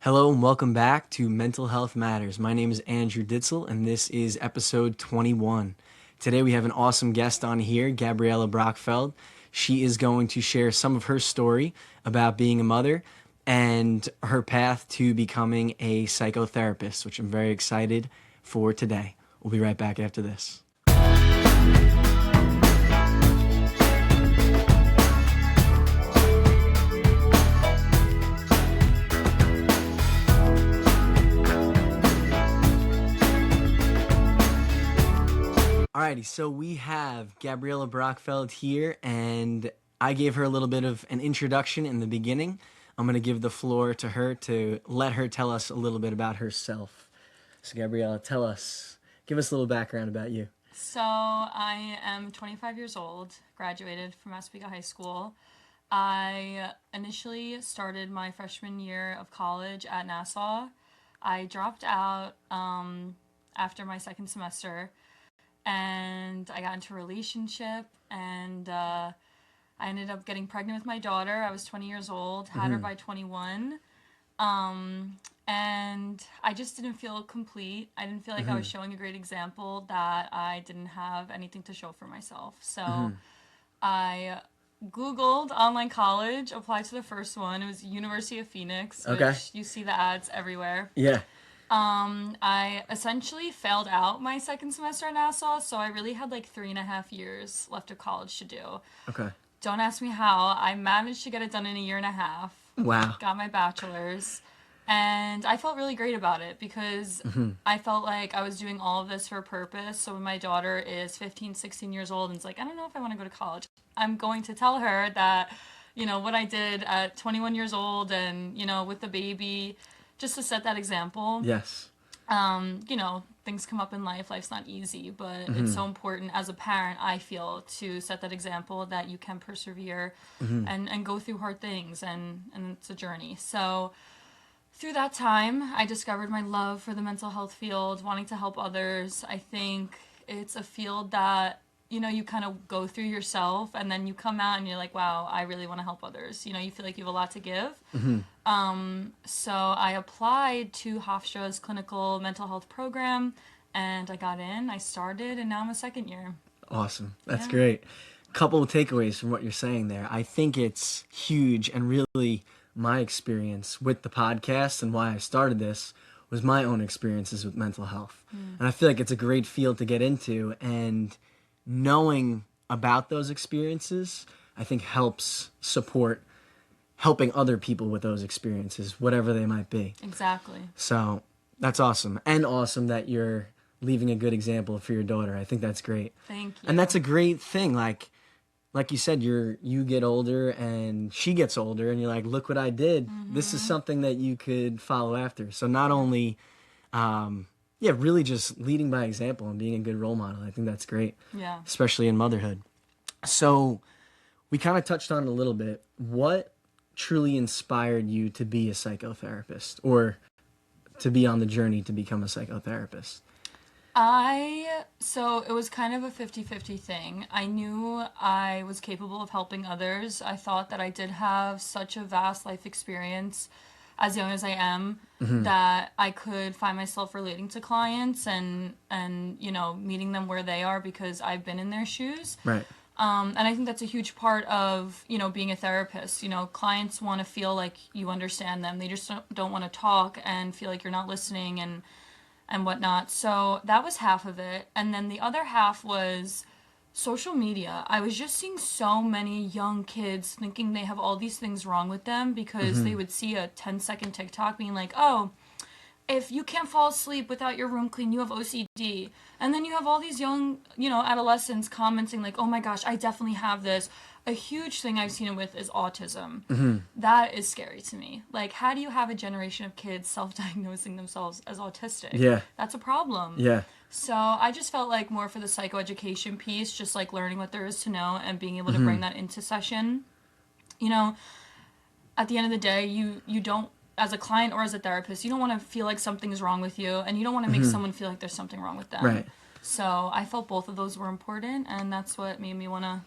Hello and welcome back to Mental Health Matters. My name is Andrew Ditzel and this is episode 21. Today we have an awesome guest on here, Gabriella Brachfeld. She is going to share some of her story about being a mother and her path to becoming a psychotherapist, which I'm very excited for today. We'll be right back after this. Alrighty, so we have Gabriella Brachfeld here, and I gave her a little bit of an introduction in the beginning. I'm going to give the floor to her to let her tell us a little bit about herself. So Gabriella, give us a little background about you. So I am 25 years old, graduated from Oswego High School. I initially started my freshman year of college at Nassau. I dropped out after my second semester, and I got into a relationship, and I ended up getting pregnant with my daughter. I was 20 years old, had her by 21, and I just didn't feel complete. I didn't feel like I was showing a great example, that I didn't have anything to show for myself. So I Googled online college, applied to the first one. It was University of Phoenix, which you see the ads everywhere. Yeah. I essentially failed out my second semester at Nassau, so I really had like 3.5 years left of college to do. Okay. Don't ask me how. I managed to get it done in a year and a half. Wow. Got my bachelor's, and I felt really great about it because I felt like I was doing all of this for a purpose. So when my daughter is 15, 16 years old and is like, I don't know if I want to go to college, I'm going to tell her that, what I did at 21 years old and, with the baby, just to set that example. Yes. Things come up in life. Life's not easy, but it's so important as a parent, I feel, to set that example that you can persevere and go through hard things, and it's a journey. So through that time, I discovered my love for the mental health field, wanting to help others. I think it's a field that, you kind of go through yourself, and then you come out and you're like, wow, I really want to help others. You feel like you have a lot to give. So I applied to Hofstra's clinical mental health program, and I got in, I started, and now I'm a second year. Awesome. That's great. Couple of takeaways from what you're saying there. I think it's huge, and really my experience with the podcast and why I started this was my own experiences with mental health. And I feel like it's a great field to get into, and knowing about those experiences, I think helps support helping other people with those experiences, whatever they might be. Exactly. So that's awesome. And awesome that you're leaving a good example for your daughter. I think that's great. Thank you. And that's a great thing. Like you said, you get older and she gets older, and you're like, look what I did. This is something that you could follow after. So not only, really just leading by example and being a good role model. I think that's great. Yeah. Especially in motherhood. So we kind of touched on it a little bit. What truly inspired you to be a psychotherapist, or to be on the journey to become a psychotherapist? So it was kind of a 50-50 thing. I knew I was capable of helping others. I thought that I did have such a vast life experience as young as I am, that I could find myself relating to clients and meeting them where they are, because I've been in their shoes. Right. And I think that's a huge part of, being a therapist. Clients want to feel like you understand them. They just don't want to talk and feel like you're not listening and whatnot. So that was half of it. And then the other half was social media. I was just seeing so many young kids thinking they have all these things wrong with them because they would see a 10-second TikTok being like, oh, if you can't fall asleep without your room clean, you have OCD. And then you have all these young, adolescents commenting like, oh my gosh, I definitely have this. A huge thing I've seen it with is autism. That is scary to me. Like, how do you have a generation of kids self-diagnosing themselves as autistic? Yeah. That's a problem. Yeah. So I just felt like more for the psychoeducation piece, just like learning what there is to know and being able to bring that into session. At the end of the day, you don't, as a client or as a therapist, you don't want to feel like something's wrong with you, and you don't want to make someone feel like there's something wrong with them. Right. So I felt both of those were important, and that's what made me want to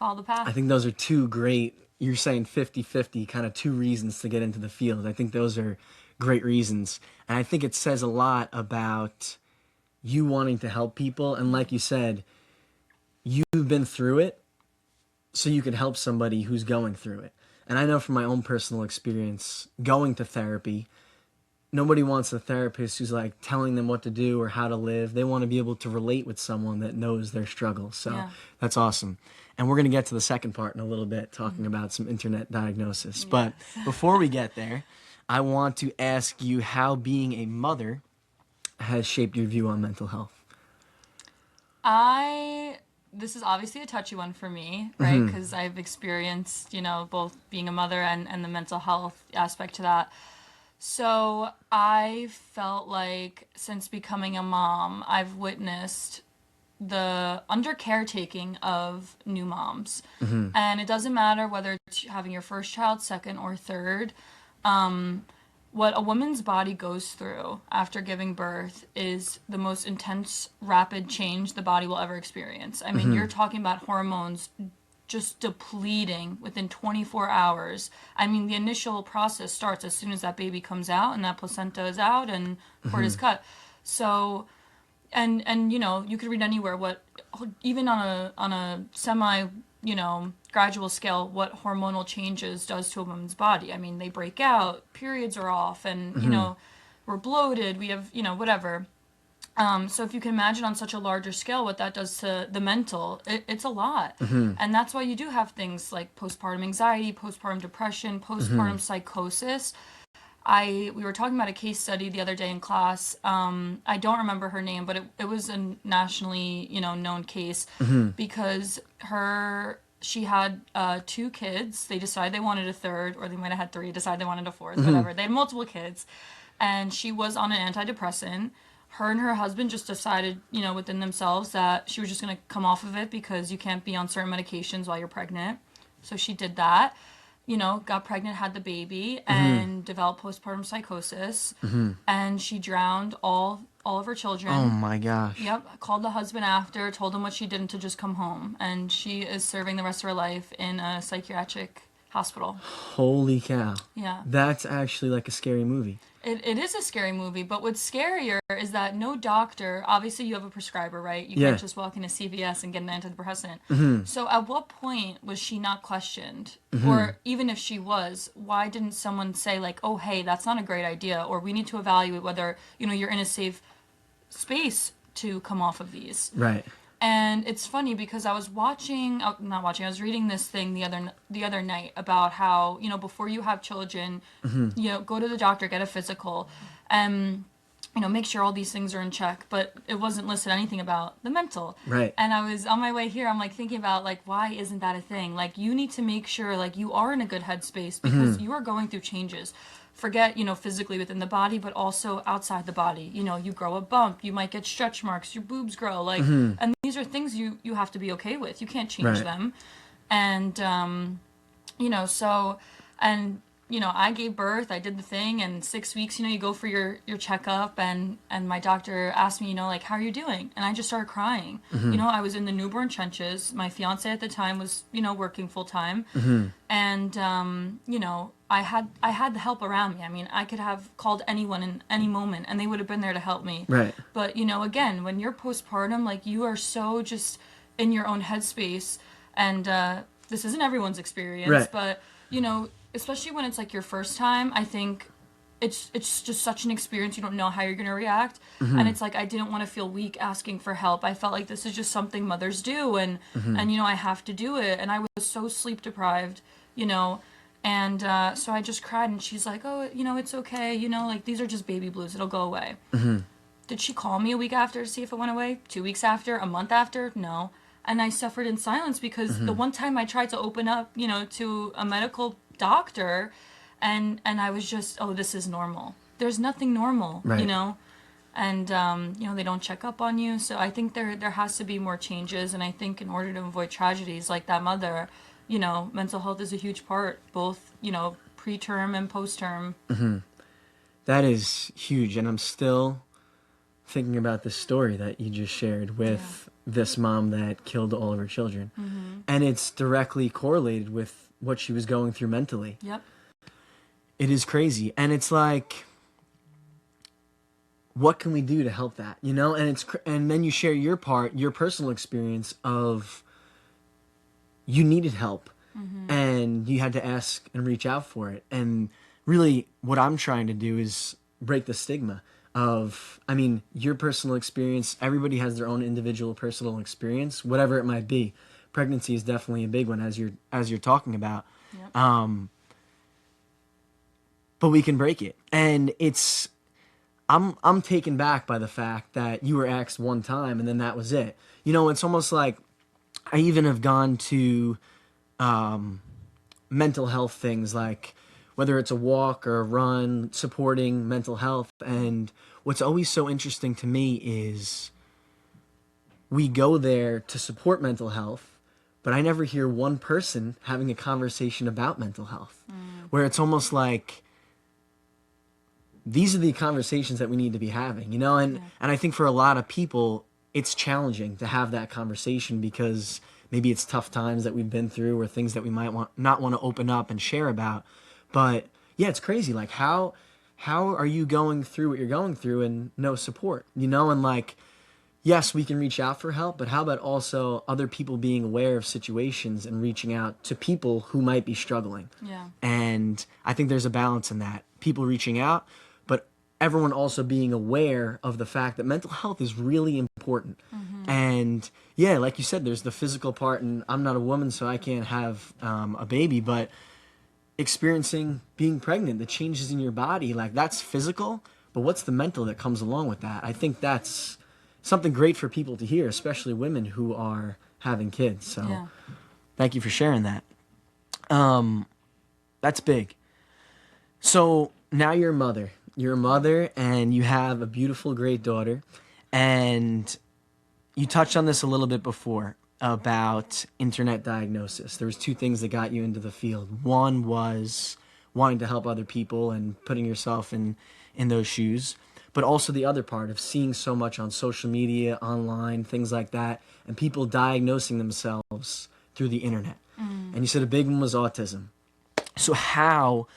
follow the path. I think those are two great, you're saying 50-50, kind of two reasons to get into the field. I think those are great reasons. And I think it says a lot about you wanting to help people. And like you said, you've been through it, so you can help somebody who's going through it. And I know from my own personal experience going to therapy, nobody wants a therapist who's like telling them what to do or how to live. They want to be able to relate with someone that knows their struggles. So that's awesome. And we're going to get to the second part in a little bit, talking about some internet diagnosis. Yes. But before we get there, I want to ask you how being a mother has shaped your view on mental health. This is obviously a touchy one for me, right? Because I've experienced, both being a mother and the mental health aspect to that. So I felt like since becoming a mom, I've witnessed the under caretaking of new moms. And it doesn't matter whether it's having your first child, second, or third. What a woman's body goes through after giving birth is the most intense, rapid change the body will ever experience. I mean, you're talking about hormones just depleting within 24 hours. I mean, the initial process starts as soon as that baby comes out and that placenta is out and cord is cut. So, and you could read anywhere what, even on a semi, gradual scale, what hormonal changes does to a woman's body. I mean, they break out, periods are off, and, we're bloated, we have, whatever. So if you can imagine on such a larger scale what that does to the mental, it's a lot. And that's why you do have things like postpartum anxiety, postpartum depression, postpartum psychosis. We were talking about a case study the other day in class. I don't remember her name, but it was a nationally, known case because she had 2 kids. They decided they wanted a third, or they might have had 3, decided they wanted a fourth, whatever. They had multiple kids, and she was on an antidepressant. Her and her husband just decided, within themselves that she was just going to come off of it because you can't be on certain medications while you're pregnant. So she did that, got pregnant, had the baby, and developed postpartum psychosis. And she drowned all of her children. Oh my gosh. Yep. Called the husband after, told him what she did and to just come home. And she is serving the rest of her life in a psychiatric hospital. Holy cow. Yeah. That's actually like a scary movie. It is a scary movie, but what's scarier is that no doctor, obviously you have a prescriber, right? You can't just walk into CVS and get an antidepressant. So at what point was she not questioned? Or even if she was, why didn't someone say like, oh, hey, that's not a great idea, or we need to evaluate whether, you're in a safe space to come off of these. Right. And it's funny because I was I was reading this thing the other night about how, before you have children, go to the doctor, get a physical, and, make sure all these things are in check. But it wasn't listed anything about the mental. Right. And I was on my way here, I'm like thinking about like, why isn't that a thing? Like, you need to make sure like you are in a good headspace because you are going through changes. Forget, physically within the body, but also outside the body. You grow a bump, you might get stretch marks, your boobs grow, like, and these are things you have to be okay with. You can't change them. And, I gave birth, I did the thing, and 6 weeks, you go for your checkup, and my doctor asked me, like, how are you doing? And I just started crying. I was in the newborn trenches. My fiance at the time was, working full time. And, I had the help around me. I mean, I could have called anyone in any moment, and they would have been there to help me. Right. But, again, when you're postpartum, like, you are so just in your own headspace, and this isn't everyone's experience, but, especially when it's like your first time, I think it's just such an experience. You don't know how you're going to react. And it's like, I didn't want to feel weak asking for help. I felt like this is just something mothers do. And I have to do it. And I was so sleep deprived, and so I just cried, and she's like, oh, it's okay. Like, these are just baby blues. It'll go away. Did she call me a week after to see if it went away? 2 weeks after? A month after? No. And I suffered in silence because the one time I tried to open up, to a medical doctor, and I was just, oh, this is normal. There's nothing normal, and they don't check up on you. So I think there has to be more changes, and I think in order to avoid tragedies like that mother, mental health is a huge part, both preterm and postterm. That is huge, and I'm still thinking about the story that you just shared with this mom that killed all of her children, and it's directly correlated with what she was going through mentally. Yep. It is crazy. And it's like, what can we do to help that, you know? And then you share your personal experience of you needed help and you had to ask and reach out for it. And really what I'm trying to do is break the stigma of, I mean, your personal experience, everybody has their own individual personal experience, whatever it might be. Pregnancy is definitely a big one, as you're talking about. Yep. But we can break it. And I'm taken back by the fact that you were asked one time and then that was it. You know, it's almost like I even have gone to mental health things, like whether it's a walk or a run, supporting mental health. And what's always so interesting to me is we go there to support mental health, but I never hear one person having a conversation about mental health, where it's almost like these are the conversations that we need to be having, you know? And I think for a lot of people, it's challenging to have that conversation because maybe it's tough times that we've been through or things that we might not want to open up and share about. But yeah, it's crazy. Like how are you going through what you're going through and no support, you know? And like, yes, we can reach out for help, but how about also other people being aware of situations and reaching out to people who might be struggling? Yeah. And I think there's a balance in that. People reaching out, but everyone also being aware of the fact that mental health is really important. And yeah, like you said, there's the physical part, and I'm not a woman, so I can't have a baby, but experiencing being pregnant, the changes in your body, like that's physical, but what's the mental that comes along with that? I think that's something great for people to hear, especially women who are having kids. So thank you for sharing that. That's big. So now you're a mother. You're a mother and you have a beautiful, great daughter. And you touched on this a little bit before about internet diagnosis. There was two things that got you into the field. One was wanting to help other people and putting yourself in those shoes. But also the other part of seeing so much on social media, online, things like that, and people diagnosing themselves through the internet. And you said a big one was autism. So how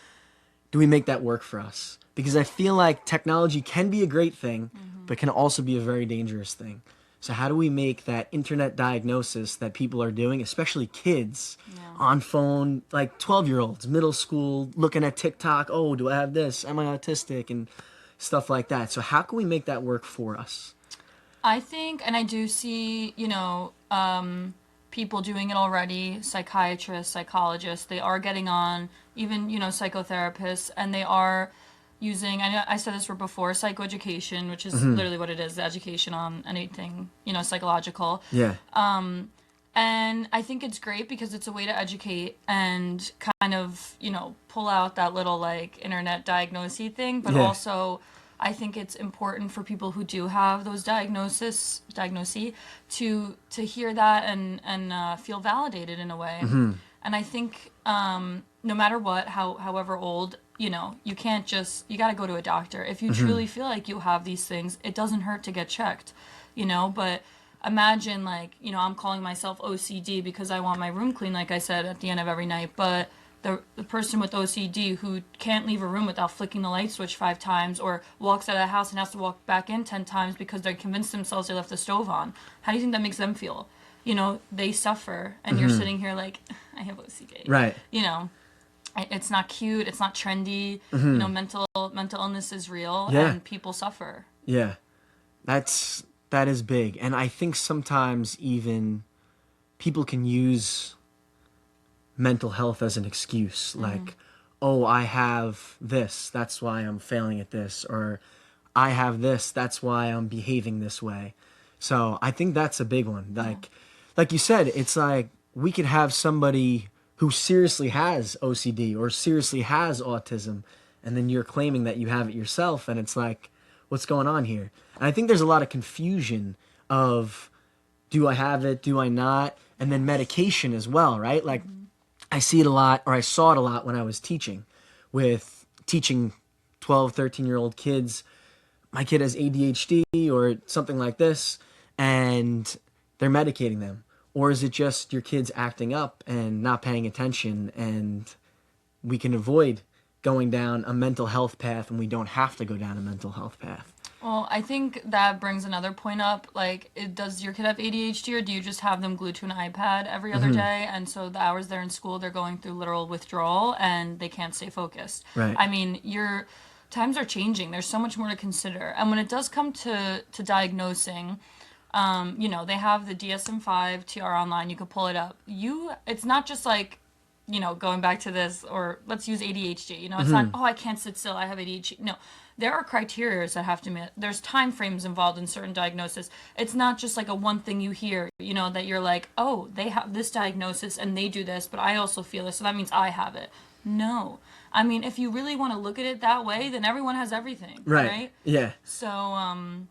do we make that work for us? Because I feel like technology can be a great thing, but can also be a very dangerous thing. So how do we make that internet diagnosis that people are doing, especially kids, on phone, like 12-year-olds, middle school, looking at TikTok, oh, do I have this? Am I autistic? And stuff like that. So how can we make that work for us? I think, and I do see, people doing it already, psychiatrists, psychologists, they are getting on, even, psychotherapists, and they are using, I said this before, psychoeducation, which is literally what it is, the education on anything, psychological. Yeah. And I think it's great because it's a way to educate and kind of, pull out that little like internet diagnosis thing, but also I think it's important for people who do have those diagnoses to hear that and feel validated in a way. And I think no matter what, however old, you can't you got to go to a doctor. If you truly feel like you have these things, it doesn't hurt to get checked, but imagine like, I'm calling myself OCD because I want my room clean, like I said, at the end of every night, but the person with OCD who can't leave a room without flicking the light switch 5 times or walks out of the house and has to walk back in 10 times because they're convinced themselves they left the stove on. How do you think that makes them feel? They suffer and you're sitting here like, I have OCD. Right. It's not cute. It's not trendy. Mental illness is real and people suffer. Yeah. That is big. And I think sometimes even people can use mental health as an excuse. Like, oh, I have this, that's why I'm failing at this. Or I have this, that's why I'm behaving this way. So I think that's a big one. Like you said, it's like we could have somebody who seriously has OCD or seriously has autism, and then you're claiming that you have it yourself, and it's like, what's going on here? And I think there's a lot of confusion of, do I have it, do I not? And then medication as well, right? Like, I see it a lot, or I saw it a lot when I was teaching 12, 13-year-old kids. My kid has ADHD or something like this, and they're medicating them. Or is it just your kids acting up and not paying attention, and we can avoid going down a mental health path and we don't have to go down a mental health path? Well, I think that brings another point up. Like, does your kid have ADHD, or do you just have them glued to an iPad every other day? And so the hours they're in school, they're going through literal withdrawal and they can't stay focused. Right. I mean, your times are changing. There's so much more to consider. And when it does come to diagnosing, they have the DSM-5 TR online. You could pull it up. It's not just like, going back to this, or let's use ADHD. It's not, oh, I can't sit still, I have ADHD. No, there are criteria that have to meet. There's time frames involved in certain diagnoses. It's not just like a one thing you hear, that you're like, oh, they have this diagnosis and they do this, but I also feel this, so that means I have it. No. I mean, if you really want to look at it that way, then everyone has everything, right? Yeah. So, and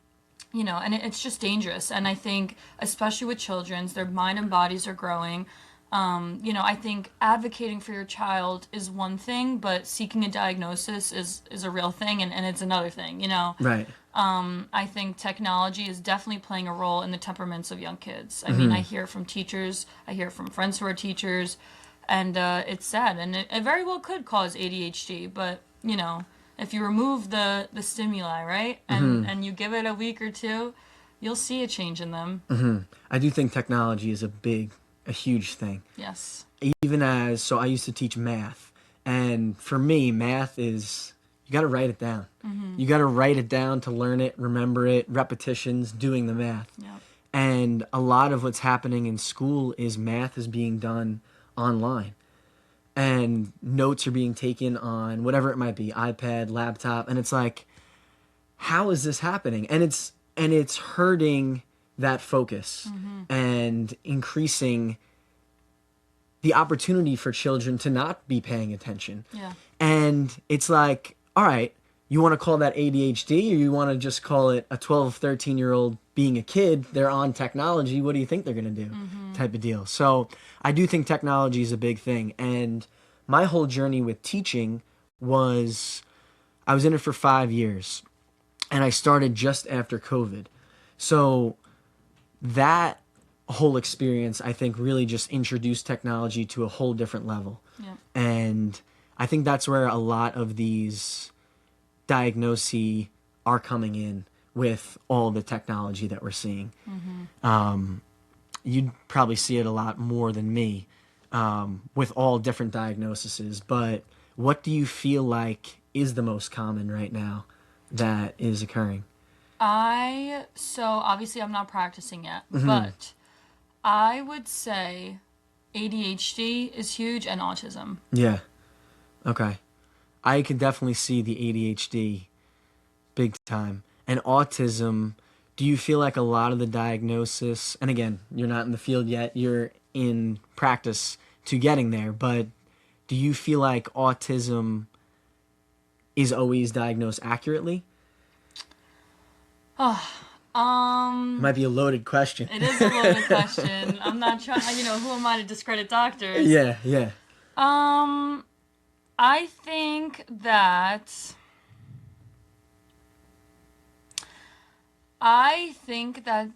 it's just dangerous. And I think, especially with children's, their mind and bodies are growing. I think advocating for your child is one thing, but seeking a diagnosis is a real thing, and it's another thing, Right. I think technology is definitely playing a role in the temperaments of young kids. I mean, I hear it from teachers, I hear it from friends who are teachers, and it's sad. And it very well could cause ADHD, but, if you remove the stimuli, right, and you give it a week or two, you'll see a change in them. I do think technology is a huge thing. Yes. Even so I used to teach math, and for me, math is, you got to write it down. You got to write it down to learn it, remember it, repetitions, doing the math. Yep. And a lot of what's happening in school is math is being done online. And notes are being taken on whatever it might be, iPad, laptop, and it's like, how is this happening? And it's hurting that focus and increasing the opportunity for children to not be paying attention. Yeah. And it's like, all right, you want to call that ADHD, or you want to just call it a 12, 13-year-old being a kid? They're on technology. What do you think they're going to do? Type of deal. So I do think technology is a big thing. And my whole journey with teaching was, I was in it for 5 years, and I started just after COVID. So that whole experience, I think, really just introduced technology to a whole different level. Yeah. And I think that's where a lot of these diagnoses are coming in with all the technology that we're seeing. You'd probably see it a lot more than me with all different diagnoses. But what do you feel like is the most common right now that is occurring? So obviously I'm not practicing yet, but I would say ADHD is huge, and autism. Yeah. Okay. I can definitely see the ADHD big time. And autism, do you feel like a lot of the diagnosis, and again, you're not in the field yet, you're in practice to getting there, but do you feel like autism is always diagnosed accurately? Might be a loaded question. It is a loaded question. I'm not trying, who am I to discredit doctors? Yeah, yeah. I think that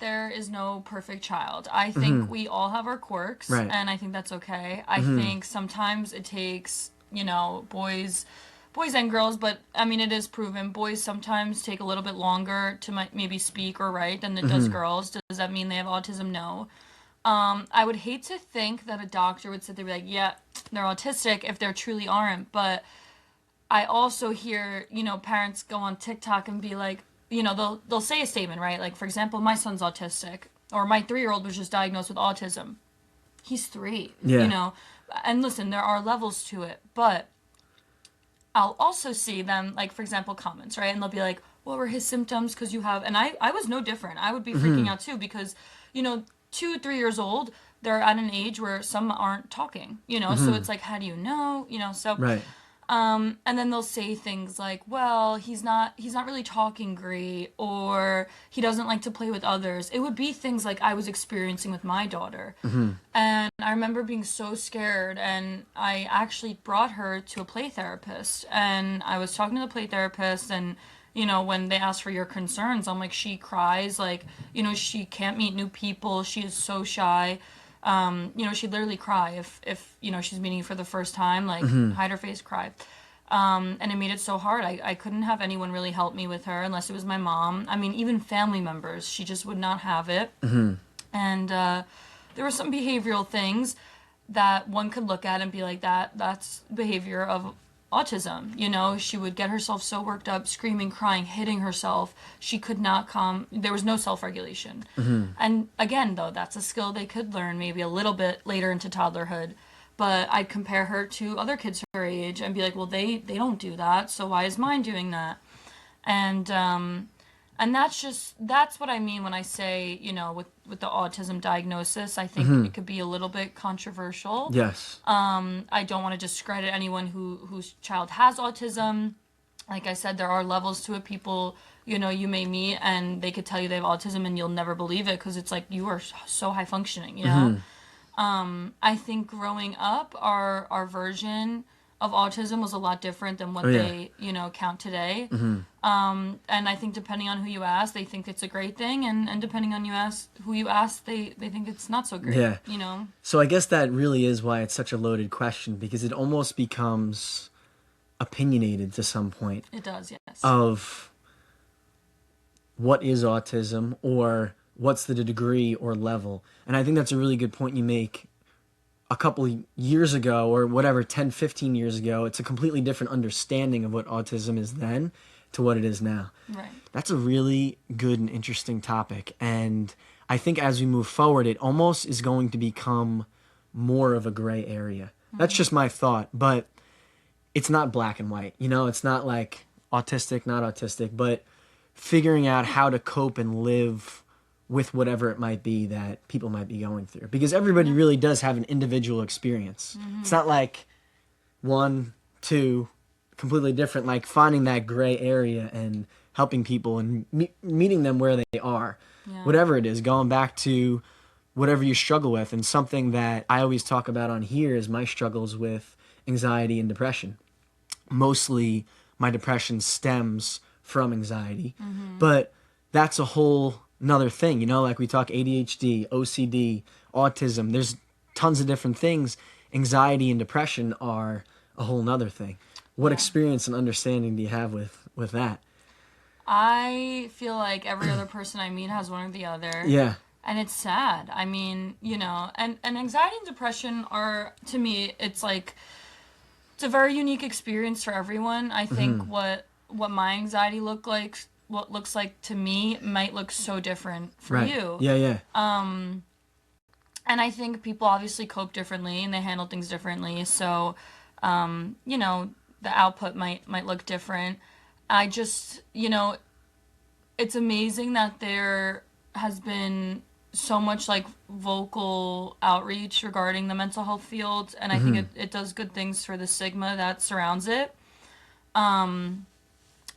there is no perfect child. I think we all have our quirks, Right. and I think that's okay. I think sometimes it takes, boys and girls, but I mean, it is proven boys sometimes take a little bit longer to maybe speak or write than it does girls. Does that mean they have autism? No. I would hate to think that a doctor would sit there and be like, yeah, they're autistic, if they truly aren't. But I also hear, parents go on TikTok and be like, they'll say a statement, right? Like, for example, my son's autistic, or my 3-year-old was just diagnosed with autism. He's 3, Yeah. And listen, there are levels to it, but I'll also see them, like, for example, comments, right? And they'll be like, what were his symptoms? Because you have, and I was no different. I would be freaking out too, because, 2, 3 years old, they're at an age where some aren't talking, so it's like, how do you know? So, Right. and then they'll say things like, well, he's not really talking great, or he doesn't like to play with others. It would be things like I was experiencing with my daughter. And I remember being so scared, and I actually brought her to a play therapist, and I was talking to the play therapist, and when they ask for your concerns, I'm like, she cries, like, she can't meet new people, she is so shy. She'd literally cry if she's meeting you for the first time, like, hide her face, cry. And it made it so hard. I couldn't have anyone really help me with her unless it was my mom. I mean, even family members, she just would not have it. And there were some behavioral things that one could look at and be like, that's behavior of autism. You know, she would get herself so worked up, screaming, crying, hitting herself. She could not calm. There was no self-regulation. And again, though, that's a skill they could learn maybe a little bit later into toddlerhood. But I'd compare her to other kids her age and be like, well, they don't do that, so why is mine doing that? And that's what I mean when I say, you know, with the autism diagnosis. I think it could be a little bit controversial. Yes. I don't want to discredit anyone whose child has autism. Like I said, there are levels to it. People, you know, you may meet and they could tell you they have autism and you'll never believe it because it's like you are so high functioning, you know? I think growing up, our version of autism was a lot different than what they, you know, count today. And I think depending on who you ask, they think it's a great thing, and depending on who you ask, they think it's not so great. You know. So I guess that really is why it's such a loaded question, because it almost becomes opinionated to some point. It does, yes. Of what is autism, or what's the degree or level. And I think that's a really good point you make. A couple of years ago, or whatever, 10, 15 years ago, it's a completely different understanding of what autism is then to what it is now. Right. That's a really good and interesting topic. And I think as we move forward, it almost is going to become more of a gray area. That's just my thought, but it's not black and white. You know, it's not like autistic, not autistic, but figuring out how to cope and live with whatever it might be that people might be going through. Because everybody really does have an individual experience. It's not like 1, 2, completely different, like finding that gray area and helping people and meeting them where they are. Whatever it is, going back to whatever you struggle with. And something that I always talk about on here is my struggles with anxiety and depression. Mostly my depression stems from anxiety, but that's a whole another thing, you know, like we talk ADHD, OCD, autism, there's tons of different things. Anxiety and depression are a whole nother thing. What experience and understanding do you have with that? I feel like every other person I meet has one or the other. Yeah. And it's sad. I mean, you know, and anxiety and depression are, to me, it's like, it's a very unique experience for everyone. I think what my anxiety looks like to me might look so different for you. Yeah. And I think people obviously cope differently and they handle things differently. So, you know, the output might look different. I just, you know, it's amazing that there has been so much like vocal outreach regarding the mental health field. And I think it does good things for the stigma that surrounds it.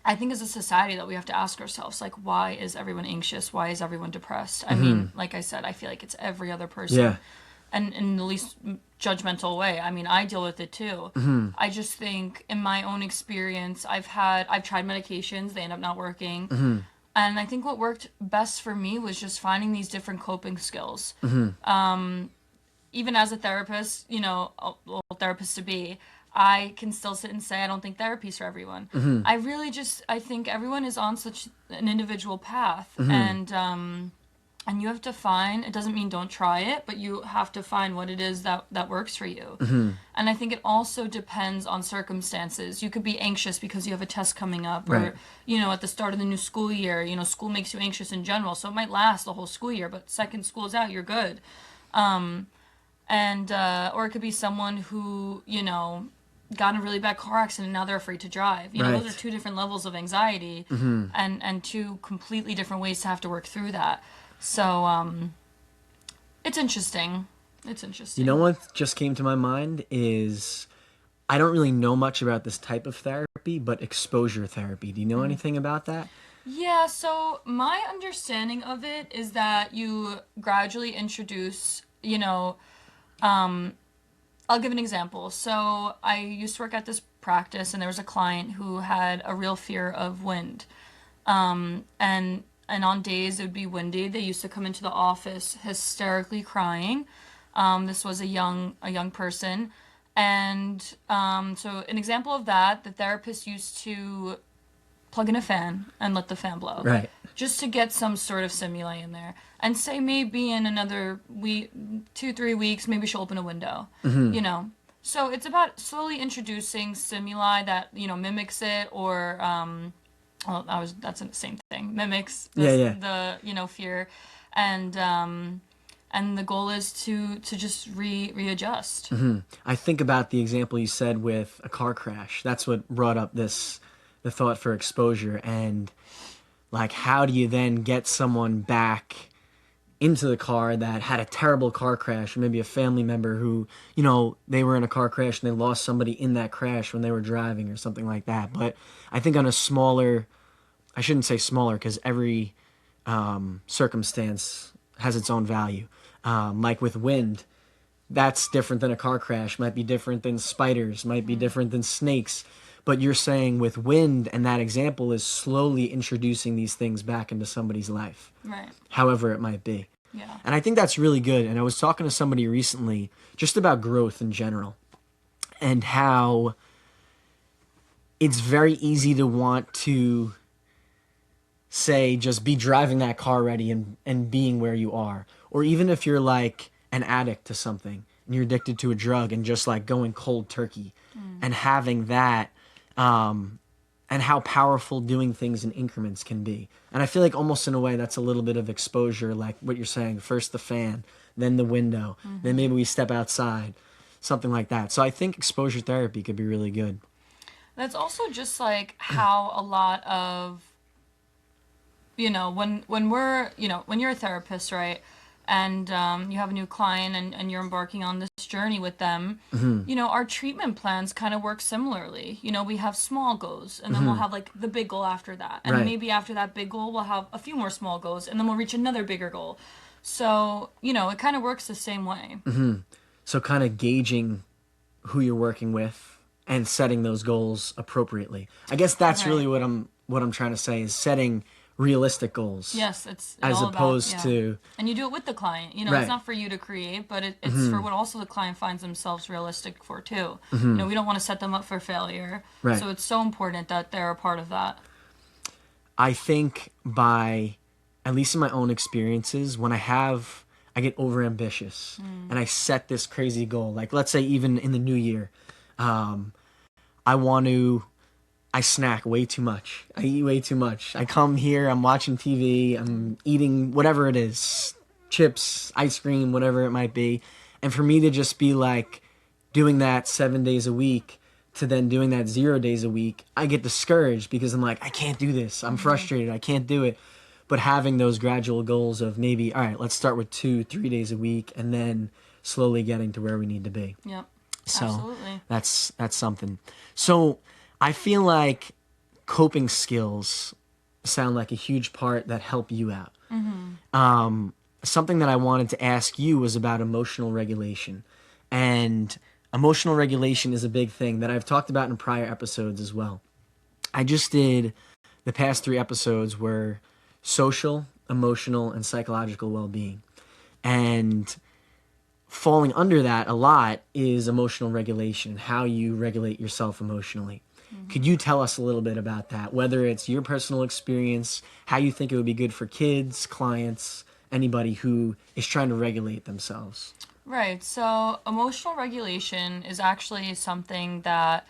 I think as a society that we have to ask ourselves, like, why is everyone anxious? Why is everyone depressed? I mean, like I said, I feel like it's every other person. Yeah. And in the least judgmental way. I mean, I deal with it too. I just think in my own experience, I've tried medications, they end up not working. And I think what worked best for me was just finding these different coping skills. Even as a therapist, you know, a therapist to be, I can still sit and say I don't think therapy's for everyone. I think everyone is on such an individual path, and you have to find, it doesn't mean don't try it, but you have to find what it is that works for you. And I think it also depends on circumstances. You could be anxious because you have a test coming up, or, you know, at the start of the new school year, you know, school makes you anxious in general, so it might last the whole school year, but second school's out, you're good. Or it could be someone who, you know, got in a really bad car accident, now they're afraid to drive. You know, those are two different levels of anxiety, and two completely different ways to have to work through that. So, it's interesting. You know what just came to my mind is, I don't really know much about this type of therapy, but exposure therapy. Do you know anything about that? Yeah, so my understanding of it is that you gradually introduce, you know, I'll give an example. So I used to work at this practice, and there was a client who had a real fear of wind. And on days it would be windy, they used to come into the office hysterically crying. This was a young person. And so an example of that, the therapist used to plug in a fan and let the fan blow. Right. Just to get some sort of stimuli in there. And say maybe in another week, 2-3 weeks, maybe she'll open a window. You know. So it's about slowly introducing stimuli that, you know, mimics it, or well, that's the same thing. Mimics the you know, fear, and the goal is to just readjust. I think about the example you said with a car crash. That's what brought up the thought for exposure, and like, how do you then get someone back into the car that had a terrible car crash, or maybe a family member who, you know, they were in a car crash and they lost somebody in that crash when they were driving or something like that. But I think on a smaller, I shouldn't say smaller because every circumstance has its own value. Like with wind, that's different than a car crash, might be different than spiders, might be different than snakes. But you're saying with wind, and that example is slowly introducing these things back into somebody's life. Right. However it might be. Yeah. And I think that's really good. And I was talking to somebody recently just about growth in general and how it's very easy to want to say, just be driving that car ready and being where you are. Or even if you're like an addict to something and you're addicted to a drug and just like going cold turkey and having that, and how powerful doing things in increments can be. And I feel like almost in a way that's a little bit of exposure, like what you're saying, first the fan, then the window, then maybe we step outside, something like that. So I think exposure therapy could be really good. That's also just like how a lot of, you know, when we're, you know, when you're a therapist, right, and you have a new client and you're embarking on this journey with them, you know, our treatment plans kind of work similarly. You know, we have small goals, and then we'll have like the big goal after that. And Right. maybe after that big goal, we'll have a few more small goals, and then we'll reach another bigger goal. So, you know, it kind of works the same way. So kind of gauging who you're working with and setting those goals appropriately. I guess that's Right. really what I'm trying to say, is setting realistic goals. Yes, it's as all opposed about, yeah. to, And you do it with the client. You know, Right. it's not for you to create, but it's for what also the client finds themselves realistic for too. You know, we don't want to set them up for failure. Right. So it's so important that they're a part of that. I think by, at least in my own experiences, when I get overambitious and I set this crazy goal. Like, let's say even in the new year, I snack way too much. I eat way too much. I come here, I'm watching TV, I'm eating whatever it is, chips, ice cream, whatever it might be. And for me to just be like doing that 7 days a week to then doing that 0 days a week, I get discouraged because I'm like, I can't do this. I'm frustrated. I can't do it. But having those gradual goals of maybe, all right, let's start with 2-3 days a week and then slowly getting to where we need to be. Yep. So Absolutely. that's something. So I feel like coping skills sound like a huge part that help you out. Something that I wanted to ask you was about emotional regulation. And emotional regulation is a big thing that I've talked about in prior episodes as well. I just did, the past 3 episodes were social, emotional, and psychological well-being. And falling under that a lot is emotional regulation, how you regulate yourself emotionally. Could you tell us a little bit about that, whether it's your personal experience, how you think it would be good for kids, clients, anybody who is trying to regulate themselves? Right. So emotional regulation is actually something that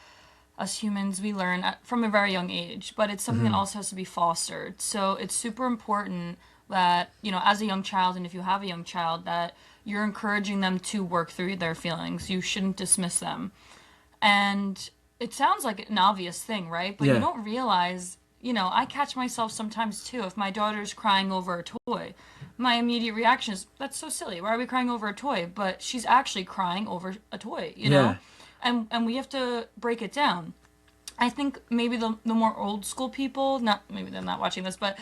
us humans, we learn from a very young age, but it's something that also has to be fostered. So it's super important that, you know, as a young child, and if you have a young child, that you're encouraging them to work through their feelings. You shouldn't dismiss them. And it sounds like an obvious thing, right? But Yeah. you don't realize, you know, I catch myself sometimes too. If my daughter's crying over a toy, my immediate reaction is, that's so silly. Why are we crying over a toy? But she's actually crying over a toy, you know? And we have to break it down. I think maybe the more old school people, not maybe they're not watching this, but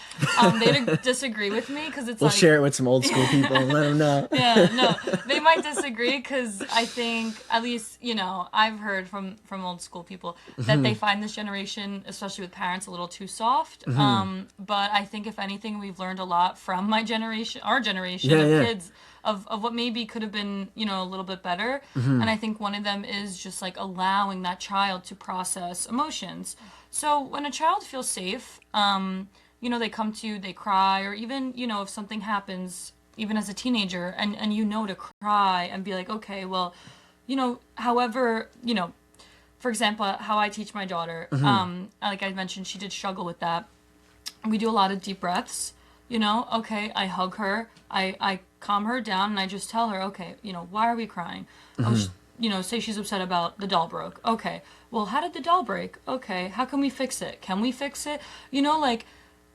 they disagree with me because it's We'll like, share it with some old school people and let them know. yeah, no, they might disagree because I think, at least, you know, I've heard from old school people that they find this generation, especially with parents, a little too soft. But I think if anything, we've learned a lot from my generation, our generation of kids, of what maybe could have been, a little bit better. And I think one of them is just like allowing that child to process emotions. So when a child feels safe, they come to you, they cry, or even, if something happens, even as a teenager, and to cry and be like, okay, well, however, for example, how I teach my daughter, like I mentioned, she did struggle with that. We do a lot of deep breaths, okay, I hug her, I calm her down, and I just tell her, okay, why are we crying? Say she's upset about the doll broke. Okay, well, how did the doll break? Okay, how can we fix it? Can we fix it? Like,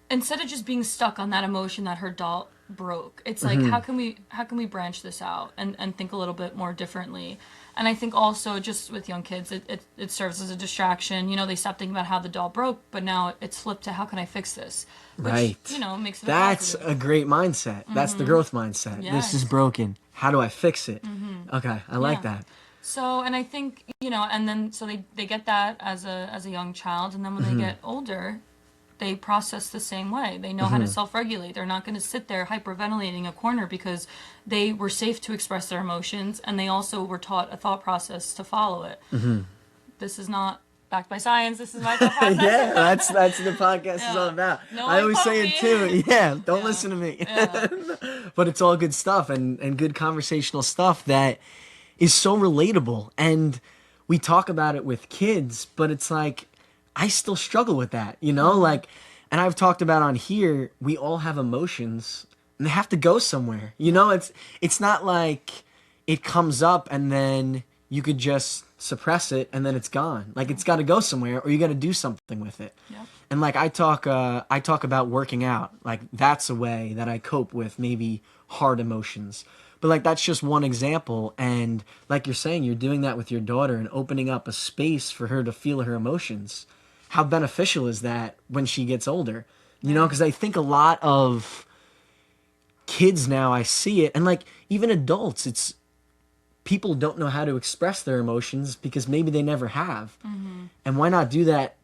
instead of just being stuck on that emotion that her doll broke, it's like, how can we branch this out and think a little bit more differently? And I think also just with young kids, it serves as a distraction. They stop thinking about how the doll broke, but now it's flipped to how can I fix this? Which, right. Makes it That's a great mindset. That's the growth mindset. Yes. This is broken. How do I fix it? Okay, I like that. So, and I think, and then so they get that as a young child, and then when they get older, they process the same way. They know how to self-regulate. They're not going to sit there hyperventilating a corner because they were safe to express their emotions, and they also were taught a thought process to follow it. This is not backed by science. This is my thought process. Yeah, that's what the podcast is all about. No, I always say it too. Yeah, don't listen to me. Yeah. But it's all good stuff and good conversational stuff that is so relatable. And we talk about it with kids, but it's like, I still struggle with that, like, and I've talked about on here, we all have emotions and they have to go somewhere, it's not like it comes up and then you could just suppress it and then it's gone. Like, it's got to go somewhere, or you got to do something with it. Yep. And like, I talk about working out. Like, that's a way that I cope with maybe hard emotions. But like, that's just one example. And like you're saying, you're doing that with your daughter and opening up a space for her to feel her emotions. How beneficial is that when she gets older? Because I think a lot of kids now, I see it, and like even adults, it's people don't know how to express their emotions because maybe they never have. And why not do that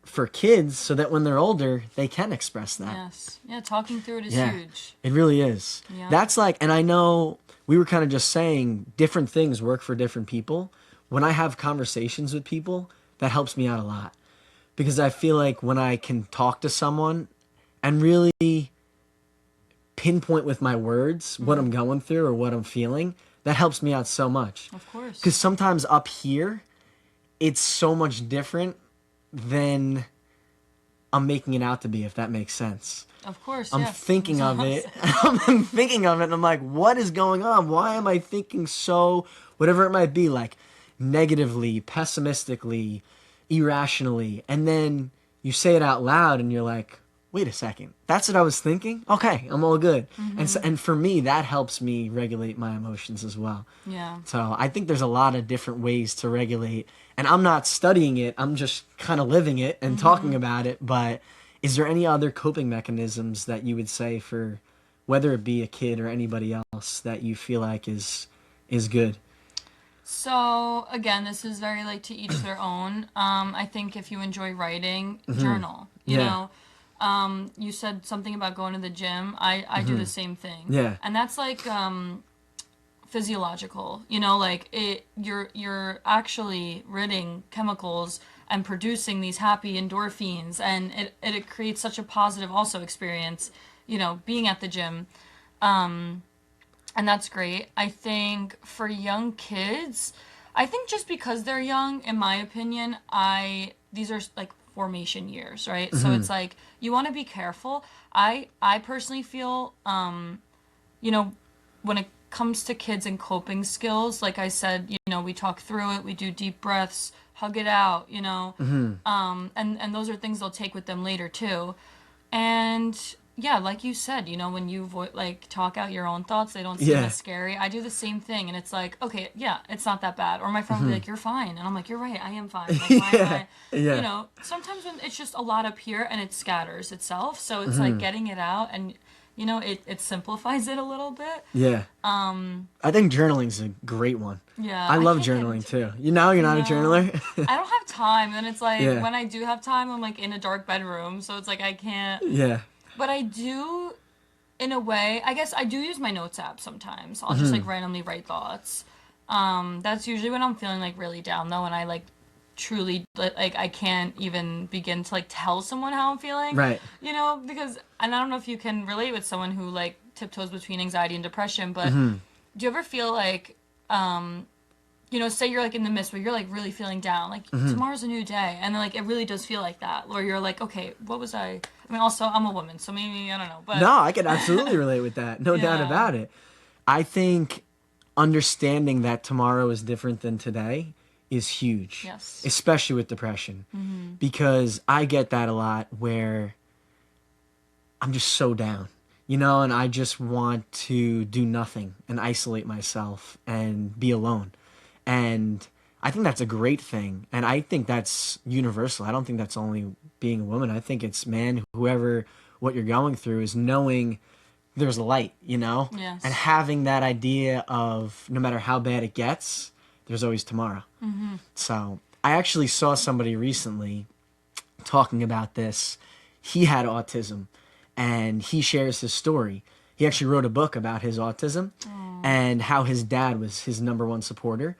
for kids so that when they're older, they can express that? Yes. Yeah, talking through it is huge. It really is. Yeah. That's like, and I know we were kind of just saying different things work for different people. When I have conversations with people, that helps me out a lot. Because I feel like when I can talk to someone and really pinpoint with my words what I'm going through or what I'm feeling, that helps me out so much. Of course. Because sometimes up here, it's so much different than I'm making it out to be, if that makes sense. Of course, I'm yes. thinking of it. I'm thinking of it, and I'm like, what is going on? Why am I thinking so, whatever it might be, like negatively, pessimistically, irrationally? And then you say it out loud, and you're like, wait a second, that's what I was thinking? Okay, I'm all good. And for me, that helps me regulate my emotions as well. Yeah. So I think there's a lot of different ways to regulate. And I'm not studying it, I'm just kind of living it and talking about it. But is there any other coping mechanisms that you would say for whether it be a kid or anybody else that you feel like is good? So again, this is very like to each their own. I think if you enjoy writing, journal. You know, you said something about going to the gym. I do the same thing. Yeah. And that's like physiological. Like you're actually ridding chemicals and producing these happy endorphins, and it creates such a positive also experience. Being at the gym. And that's great. I think for young kids, I think just because they're young, in my opinion, these are like formation years, right? So it's like you want to be careful. I personally feel, when it comes to kids and coping skills, like I said, we talk through it, we do deep breaths, hug it out, and those are things they'll take with them later too. And yeah, like you said, when you talk out your own thoughts, they don't seem as scary. I do the same thing, and it's like, okay, yeah, it's not that bad. Or my friend will be like, "You're fine," and I'm like, "You're right, I am fine." Like, why am I? Sometimes when it's just a lot up here and it scatters itself, so it's like getting it out, and it simplifies it a little bit. Yeah. I think journaling's a great one. Yeah. I love journaling too. You're not a journaler? I don't have time, and it's like when I do have time, I'm like in a dark bedroom, so it's like I can't. Yeah. But I do In a way, I guess I do use my notes app sometimes. I'll just like randomly write thoughts. That's usually when I'm feeling like really down though, and I like truly like I can't even begin to like tell someone how I'm feeling, Right. because and I don't know if you can relate with someone who like tiptoes between anxiety and depression, but do you ever feel like say you're like in the midst where you're like really feeling down, like tomorrow's a new day, and then like it really does feel like that, where you're like, okay, what was I mean, also I'm a woman, so maybe I don't know, but No, I can absolutely relate with that. No doubt yeah, about it. I think understanding that tomorrow is different than today is huge, yes, especially with depression, because I get that a lot where I'm just so down, and I just want to do nothing and isolate myself and be alone. And I think that's a great thing. And I think that's universal. I don't think that's only being a woman. I think it's man, whoever, what you're going through is knowing there's light, and yes, having that idea of no matter how bad it gets, there's always tomorrow. So I actually saw somebody recently talking about this. He had autism and he shares his story. He actually wrote a book about his autism and how his dad was his number one supporter.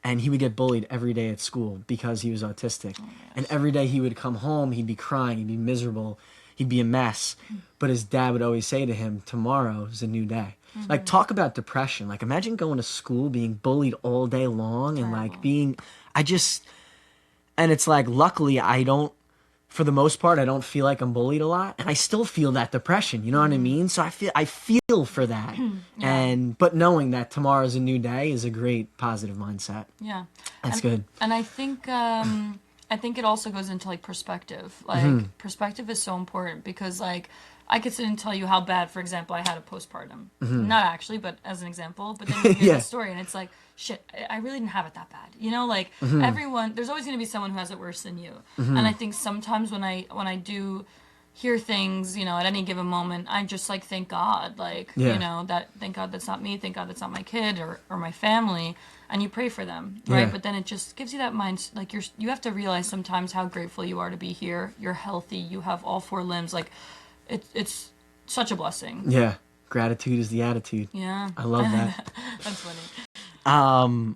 And he would get bullied every day at school because he was autistic. And every day he would come home, he'd be crying, he'd be miserable, he'd be a mess. But his dad would always say to him, tomorrow is a new day. Like, talk about depression. Like, imagine going to school, being bullied all day long, and like I just, and it's like, luckily, I don't, for the most part, I don't feel like I'm bullied a lot, and I still feel that depression. You know what I mean? So I feel for that, yeah, but knowing that tomorrow's a new day is a great positive mindset. yeah, That's and good. and I think it also goes into like perspective. Like perspective is so important because like I could sit and tell you how bad, for example, I had a postpartum. Not actually, but as an example. But then you hear the Yeah. story and it's like, shit, I really didn't have it that bad. Like everyone, there's always going to be someone who has it worse than you. And I think sometimes when I do hear things, at any given moment, I just like thank God, like, Yeah. that thank God that's not me, thank God that's not my kid or my family, and you pray for them, right? Yeah. But then it just gives you that mind, like you have to realize sometimes how grateful you are to be here. You're healthy, you have all four limbs, like it's such a blessing. Yeah. Gratitude is the attitude. Yeah. I love that. That's funny.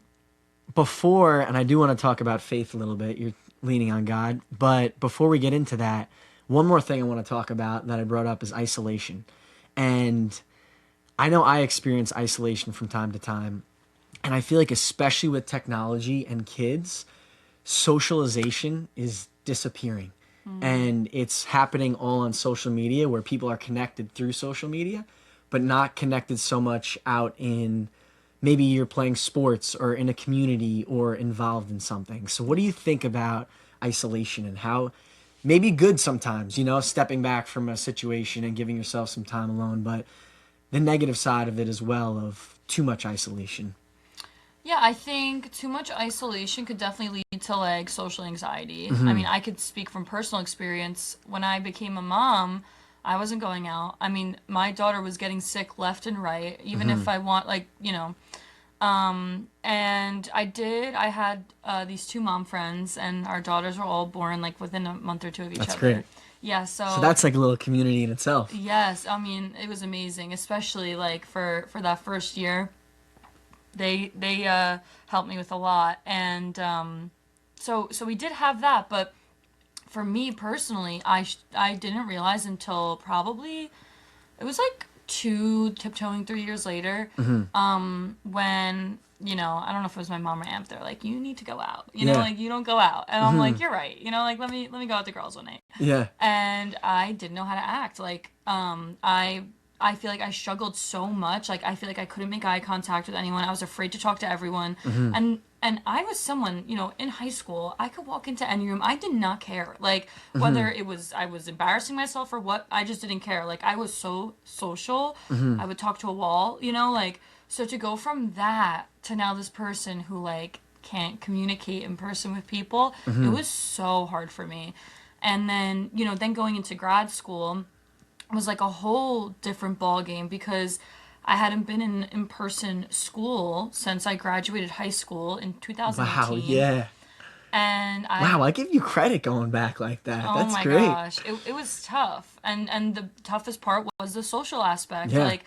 Before, and I do want to talk about faith a little bit, you're leaning on God, but before we get into that, one more thing I want to talk about that I brought up is isolation. And I know I experience isolation from time to time. And I feel like, especially with technology and kids, socialization is disappearing. And it's happening all on social media where people are connected through social media, but not connected so much out in maybe you're playing sports or in a community or involved in something. So, what do you think about isolation and how maybe good sometimes, stepping back from a situation and giving yourself some time alone, but the negative side of it as well of too much isolation? Yeah, I think too much isolation could definitely lead to like social anxiety. I mean, I could speak from personal experience. When I became a mom, I wasn't going out. I mean, my daughter was getting sick left and right, even if I want, like, and I had these two mom friends, and our daughters were all born like within a month or two of each That's other. great. Yeah, So that's like a little community in itself. yes, I mean, it was amazing, especially like for that first year. They helped me with a lot, and so we did have that. But for me personally, I didn't realize until probably it was like two tiptoeing 3 years later, when I don't know if it was my mom or aunt. They're like, you need to go out, Yeah. like you don't go out, and I'm like, you're right, like let me go out with the girls one night, Yeah. and I didn't know how to act. Like, I feel like I struggled so much. Like, I feel like I couldn't make eye contact with anyone. I was afraid to talk to everyone. And I was someone, in high school, I could walk into any room. I did not care. Like, whether it was I was embarrassing myself or what, I just didn't care. Like, I was so social. I would talk to a wall, like, so to go from that to now this person who, like, can't communicate in person with people, it was so hard for me. And then, then going into grad school was like a whole different ball game because I hadn't been in in-person school since I graduated high school in 2018. Wow. Yeah. And Wow, I give you credit going back like that. oh That's my great. gosh, it was tough. And the toughest part was the social aspect. Yeah. Like,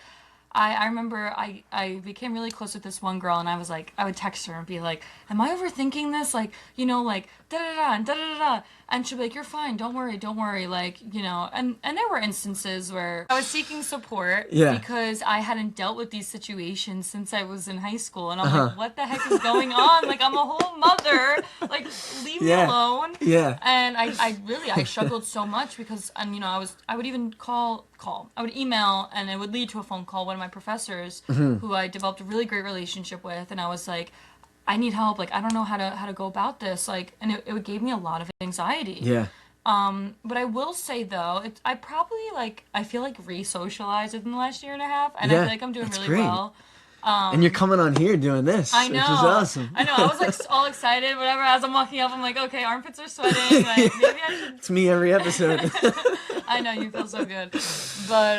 I remember I became really close with this one girl, and I was like, I would text her and be like, am I overthinking this? Like, like, da da da and da da da. And she'd be like, you're fine, don't worry, don't worry. Like, and there were instances where I was seeking support Yeah. because I hadn't dealt with these situations since I was in high school. And I'm like, what the heck is going on? Like, I'm a whole mother. Like, leave me alone. Yeah. And I struggled so much because, and I would even I would email, and it would lead to a phone call. One of my professors, who I developed a really great relationship with, and I was like, I need help. Like, I don't know how to go about this. Like, and it gave me a lot of anxiety. Yeah. But I will say though, I probably I feel like re-socialized in the last year and a half, and I feel like I'm doing really great. well. And you're coming on here doing this, I know. which is awesome. I know. I was like all excited. Whatever. As I'm walking up, I'm like, okay, armpits are sweating. Like, maybe I should. It's me every episode. I know, you feel so good. But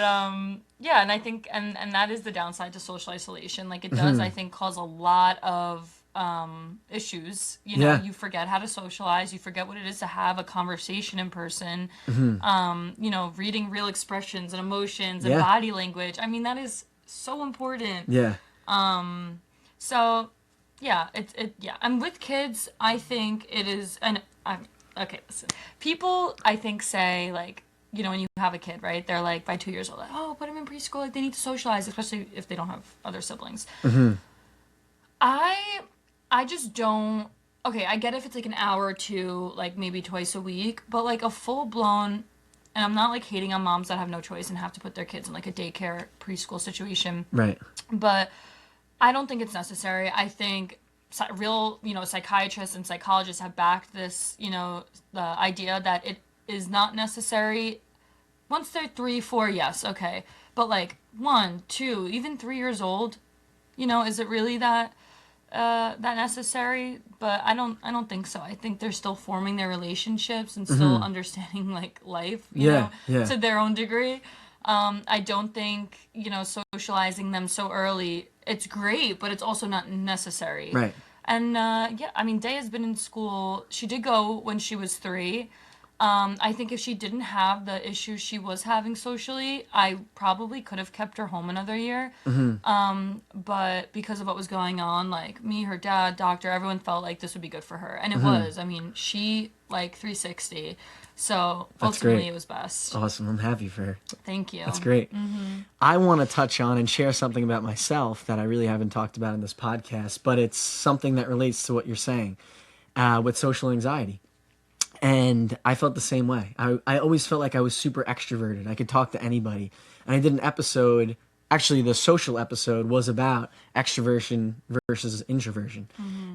yeah, and I think and that is the downside to social isolation. Like, it does, I think, cause a lot of issues. You forget how to socialize. You forget what it is to have a conversation in person. Reading real expressions and emotions and body language. I mean, that is so important. Yeah. So yeah, and with kids, I think it is, and okay, listen. People, I think, say, like, when you have a kid, right? They're like, by 2 years old, like, oh, put them in preschool, like, they need to socialize, especially if they don't have other siblings. I just don't. Okay, I get if it's like an hour or two, like maybe twice a week, but like a full blown, and I'm not like hating on moms that have no choice and have to put their kids in like a daycare preschool situation. Right. But I don't think it's necessary. I think real, psychiatrists and psychologists have backed this, the idea that it is not necessary. Once they're 3, 4, yes, okay. But like 1, 2, even 3 years old, is it really that necessary? But I don't think so. I think they're still forming their relationships and still understanding like life, to their own degree. I don't think, socializing them so early, it's great, but it's also not necessary. Right. And Day has been in school. She did go when she was 3. I think if she didn't have the issues she was having socially, I probably could have kept her home another year. But because of what was going on, like me, her dad, doctor, everyone felt like this would be good for her. And it was. I mean, she, 360. So ultimately it was best. Awesome. I'm happy for her. Thank you. That's great. I want to touch on and share something about myself that I really haven't talked about in this podcast, but it's something that relates to what you're saying with social anxiety. And I felt the same way. I always felt like I was super extroverted. I could talk to anybody. And I did an episode, actually the social episode was about extroversion versus introversion.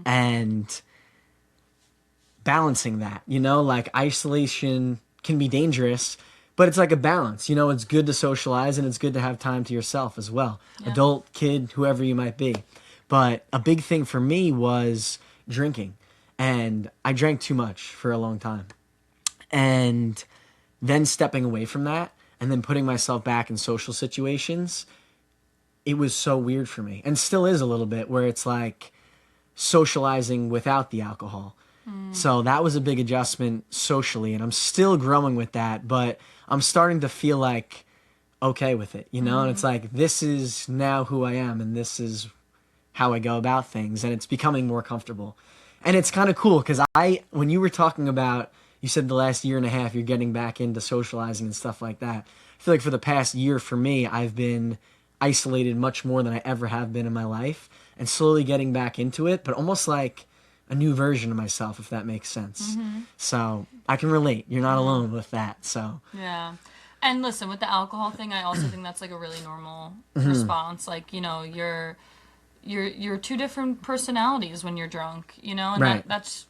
And balancing that, like isolation can be dangerous, but it's like a balance. It's good to socialize and it's good to have time to yourself as well. Yeah. Adult, kid, whoever you might be. But a big thing for me was drinking. And I drank too much for a long time. And then stepping away from that and then putting myself back in social situations, it was so weird for me. And still is a little bit, where it's like socializing without the alcohol. So that was a big adjustment socially, and I'm still growing with that, but I'm starting to feel like okay with it, and it's like, this is now who I am, and this is how I go about things, and it's becoming more comfortable. And it's kind of cool because when you were talking about, you said the last year and a half, you're getting back into socializing and stuff like that. I feel like for the past year, for me, I've been isolated much more than I ever have been in my life, and slowly getting back into it, but almost like a new version of myself, if that makes sense. So I can relate. You're not alone with that. So yeah. And listen, with the alcohol thing, I also think that's like a really normal response. Like, you're two different personalities when you're drunk, and right. that's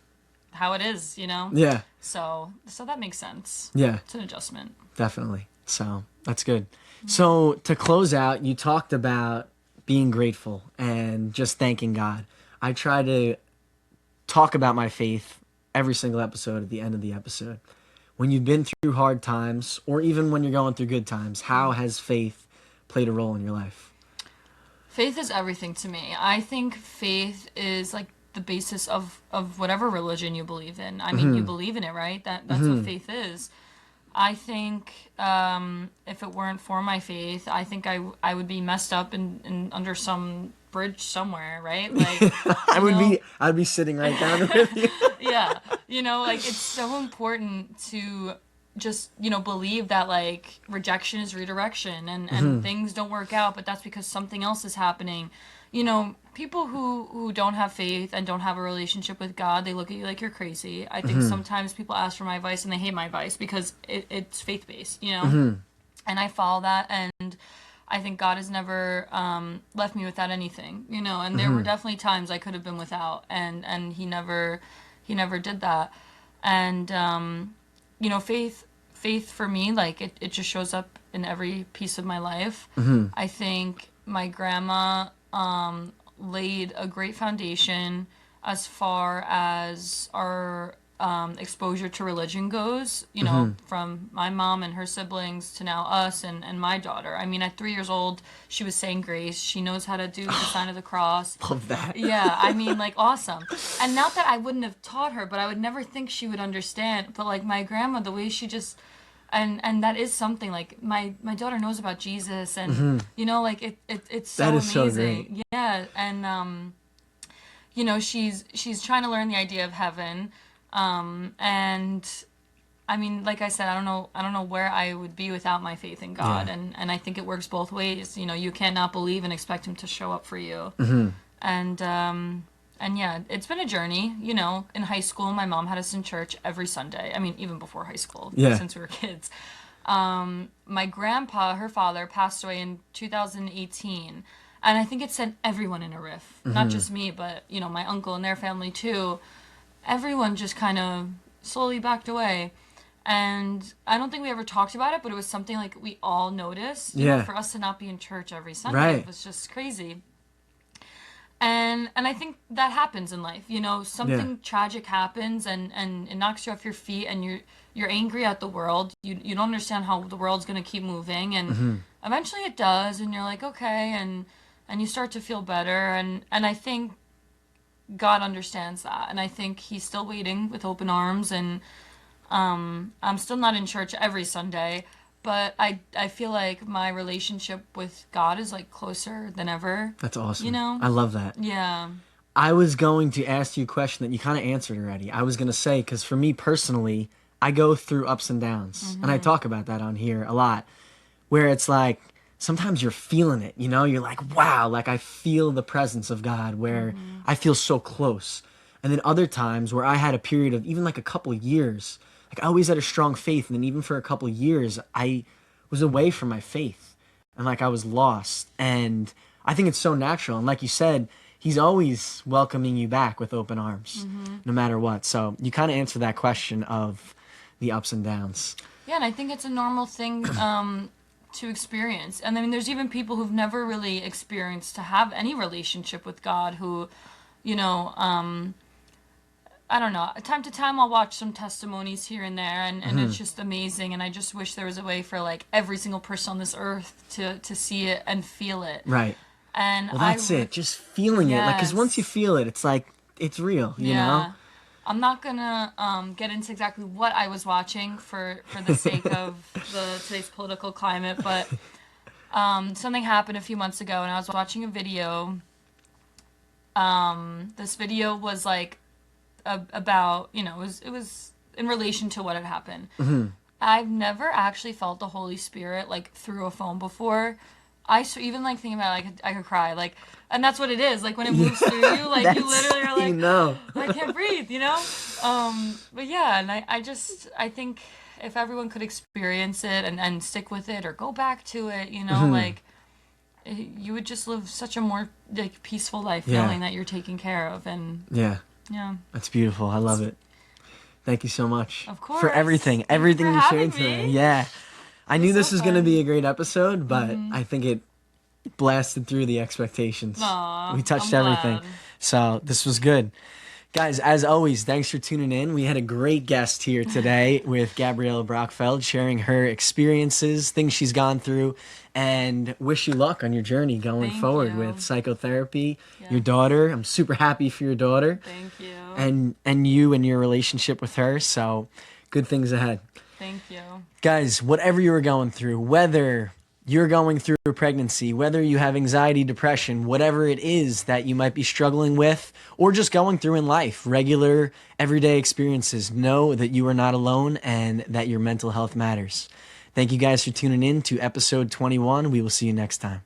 how it is, Yeah. So that makes sense. Yeah. It's an adjustment. Definitely. So that's good. So to close out, you talked about being grateful and just thanking God. I try to talk about my faith every single episode at the end of the episode. When you've been through hard times, or even when you're going through good times, how has faith played a role in your life? Faith is everything to me. I think faith is like the basis of whatever religion you believe in. I mean, you believe in it, right? That's what faith is. I think if it weren't for my faith, I think I would be messed up in under some bridge somewhere, right? Like I'd be sitting right down with you. Yeah, like it's so important to just believe that like rejection is redirection, and things don't work out, but that's because something else is happening. People who don't have faith and don't have a relationship with God, they look at you like you're crazy. I think sometimes people ask for my advice and they hate my advice because it's faith-based, and I follow that, and I think God has never left me without anything, and there were definitely times I could have been without, and he never did that. And faith for me, like it just shows up in every piece of my life. I think my grandma laid a great foundation as far as our exposure to religion goes, from my mom and her siblings to now us and my daughter. I mean, at 3 years old, she was saying grace. She knows how to do the sign of the cross. Love that. Yeah, I mean, like, awesome. And not that I wouldn't have taught her, but I would never think she would understand. But, like, my grandma, the way she just... And that is something, like, my daughter knows about Jesus, and, like, it's so amazing. So great. Yeah, and, she's trying to learn the idea of heaven, and, I mean, like I said, I don't know where I would be without my faith in God, and I think it works both ways. You can't not believe and expect him to show up for you. And yeah, it's been a journey. In high school, my mom had us in church every Sunday. I mean, even before high school, since we were kids. My grandpa, her father, passed away in 2018. And I think it sent everyone in a riff. Not just me, but, my uncle and their family too. Everyone just kind of slowly backed away. And I don't think we ever talked about it, but it was something like we all noticed. For us to not be in church every Sunday, it was just crazy. And I think that happens in life, something tragic happens and it knocks you off your feet, and you're angry at the world. You don't understand how the world's going to keep moving, and eventually it does, and you're like, okay, and you start to feel better, and I think God understands that, and I think he's still waiting with open arms, and I'm still not in church every Sunday, but I feel like my relationship with God is like closer than ever. That's awesome. I love that. Yeah. I was going to ask you a question that you kind of answered already. I was going to say, because for me personally, I go through ups and downs, and I talk about that on here a lot, where it's like sometimes you're feeling it, you're like, wow, like I feel the presence of God, where I feel so close. And then other times where I had a period of even like a couple years, like I always had a strong faith, and then even for a couple of years, I was away from my faith, and like I was lost. And I think it's so natural. And like you said, he's always welcoming you back with open arms, no matter what. So you kind of answered that question of the ups and downs. Yeah, and I think it's a normal thing to experience. And I mean, there's even people who've never really experienced to have any relationship with God who, I don't know. Time to time, I'll watch some testimonies here and there, and it's just amazing. And I just wish there was a way for like every single person on this earth to see it and feel it. Right. And well, that's it. Just feeling it, like, because once you feel it, it's like it's real. You know. I'm not gonna get into exactly what I was watching for the sake of today's political climate, but something happened a few months ago, and I was watching a video. This video was like about, it was in relation to what had happened. I've never actually felt the Holy Spirit like through a phone before. Even like thinking about it, I could cry, like, and that's what it is, like when it moves through you, like you literally are like, I can't breathe, but yeah, and I think if everyone could experience it and stick with it or go back to it, like you would just live such a more like peaceful life, knowing that you're taken care of. And yeah, that's beautiful. I love it. Thank you so much, of course, for everything you shared today. Yeah, I knew this was going to be a great episode, but I think it blasted through the expectations. Aww, we touched everything, so this was good. Guys, as always, thanks for tuning in. We had a great guest here today with Gabriella Brachfeld sharing her experiences, things she's gone through, and wish you luck on your journey going Thank forward you. with psychotherapy, Yeah. your daughter. I'm super happy for your daughter. Thank you. And you and your relationship with her. So good things ahead. Thank you. Guys, whatever you are going through, whether you're going through a pregnancy, whether you have anxiety, depression, whatever it is that you might be struggling with, or just going through in life, regular, everyday experiences, know that you are not alone and that your mental health matters. Thank you guys for tuning in to episode 21. We will see you next time.